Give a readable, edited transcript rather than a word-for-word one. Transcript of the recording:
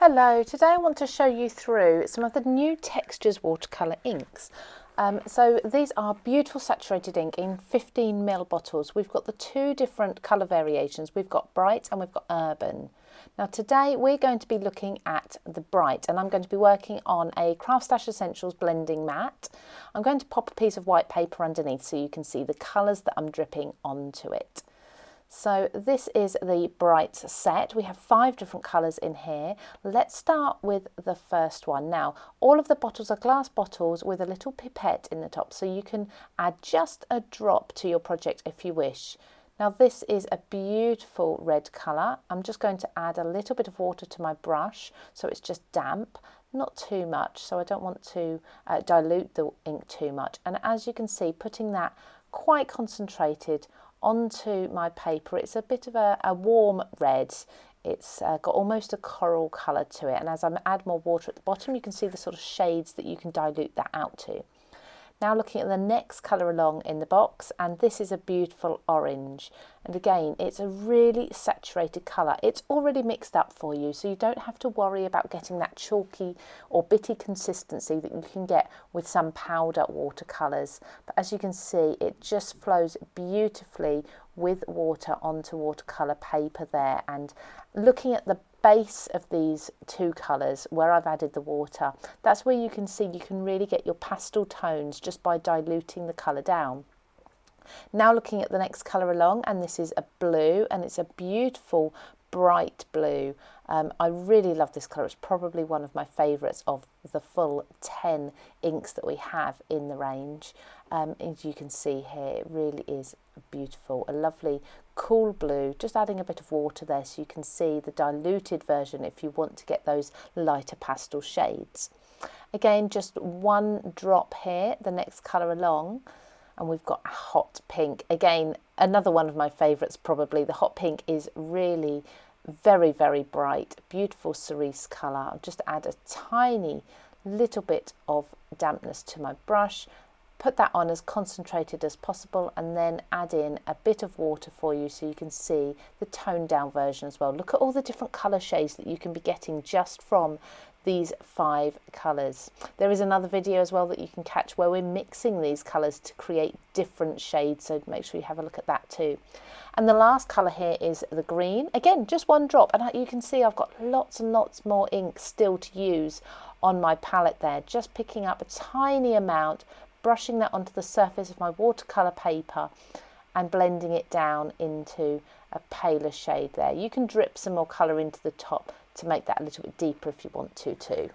Hello, today I want to show you through some of the new textures watercolour inks. So these are beautiful saturated ink in 15ml bottles. We've got the two different colour variations. We've got Bright and we've got Urban. Now today we're going to be looking at the Bright, and I'm going to be working on a CraftStash Essentials blending mat. I'm going to pop a piece of white paper underneath so you can see the colours that I'm dripping onto it. So this is the Brights set. We have 5 different colours in here. Let's start with the first one. Now, all of the bottles are glass bottles with a little pipette in the top, so you can add just a drop to your project if you wish. Now this is a beautiful red colour. I'm just going to add a little bit of water to my brush so it's just damp, not too much, so I don't want to dilute the ink too much. And as you can see, putting that quite concentrated onto my paper, it's a bit of a warm red. It's got almost a coral colour to it, and as I add more water at the bottom you can see the sort of shades that you can dilute that out to. Now looking at the next colour along in the box, and this is a beautiful orange, and again it's a really saturated colour. It's already mixed up for you, so you don't have to worry about getting that chalky or bitty consistency that you can get with some powder watercolours. But as you can see, it just flows beautifully with water onto watercolour paper there. And looking at the base of these two colours where I've added the water, that's where you can see you can really get your pastel tones just by diluting the colour down. Now looking at the next colour along, and this is a blue, and it's a beautiful bright blue. I really love this colour. It's probably one of my favourites of the full 10 inks that we have in the range. As you can see here, it really is beautiful, a lovely cool blue. Just adding a bit of water there so you can see the diluted version if you want to get those lighter pastel shades. Again, just one drop here, the next colour along, and we've got a hot pink. Again, another one of my favourites probably. The hot pink is really very, very bright, beautiful cerise colour. I'll just add a tiny little bit of dampness to my brush, put that on as concentrated as possible, and then add in a bit of water for you so you can see the toned down version as well. Look at all the different colour shades that you can be getting just from these 5 colours. There is another video as well that you can catch where we're mixing these colours to create different shades, so make sure you have a look at that too. And the last colour here is the green. Again, just one drop, and you can see I've got lots and lots more ink still to use on my palette there. Just picking up a tiny amount, brushing that onto the surface of my watercolour paper and blending it down into a paler shade there. You can drip some more colour into the top to make that a little bit deeper if you want to too.